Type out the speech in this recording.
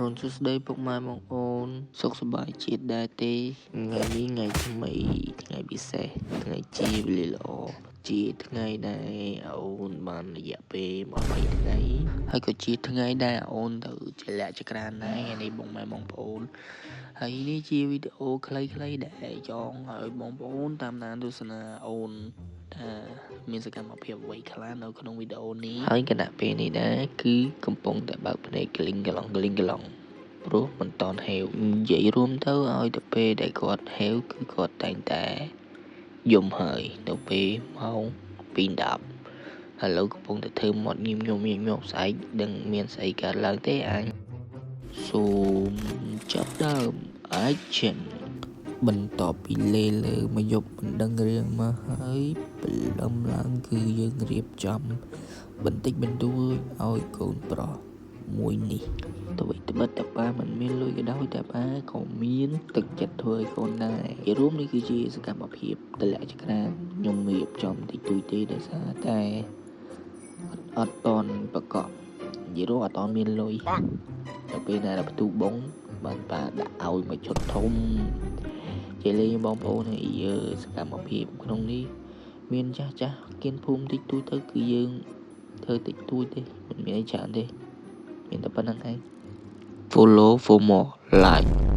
រុនសួស្តីពុកម៉ែបងប្អូនសុខសប្បាយជាតិដែរទេថ្ងៃនេះថ្ងៃថ្មីថ្ងៃពិសេសថ្ងៃជាវេលាល្អជាថ្ងៃដែលអូនបានរយៈពេល20ថ្ងៃហើយក៏ជាថ្ងៃដែលអូនទៅចលាក់ចក្រានដែរនេះបងម៉ែបងប្អូនហើយនេះជាវីដេអូខ្លីៗដែលចង់ឲ្យបងប្អូនតាមដានទស្សនាអូនថាមានសកម្មភាពអ្វីខ្លះនៅក្នុងវីដេអូនេះហើយគណៈពេលនេះដែរគឺកំពុងតែបើកភ្នែកក្លីងក្លងព្រោះមិនតន់ហេវនិយាយរួមទៅឲ្យទៅពេលដែលគាត់ហេវគឺគាត់តែងតែយំហើយនៅពេលម៉ោង 2:10 ឥឡូវកំពុងតែធ្វើមាត់ញឹមស្អែកដឹងមានស្អីកើតឡើងទេអញសូមចាប់ដើម Action បន្ទាប់ពីលេលើមកយប់មិនដឹងរឿងមកហើយព្រលឹមឡើងគឺយើងរៀបចំបន្តិចបន្តួចឲ្យកូនប្រុសមួយនេះទៅវិញត្បិតតែប៉ាមិនមានលុយក៏ដោយតែប៉ាក៏មានទឹកចិត្តធ្វើឲ្យកូនដែរជារួមនេះគឺជាសកម្មភាពទម្លាក់ចក្រានខ្ញុំរៀបចំតិចតួចទេដោយសារតែអត់តន់ប្រកបនិយាយរួមអត់តន់មានលុយទៅពេលណាដល់បន្ទូបងបានប៉ាដាក់ឲ្យមកឈុតធំជាលេងបងប្អូនហើយសកម្មភាពក្នុងនេះមានចាស់គៀនភូមិតិចតួចទៅគឺយើងធ្វើតិចតួចទេមិនមានអីច្រើនទេមានតែប៉ុណ្្នឹងឯង Follow for more like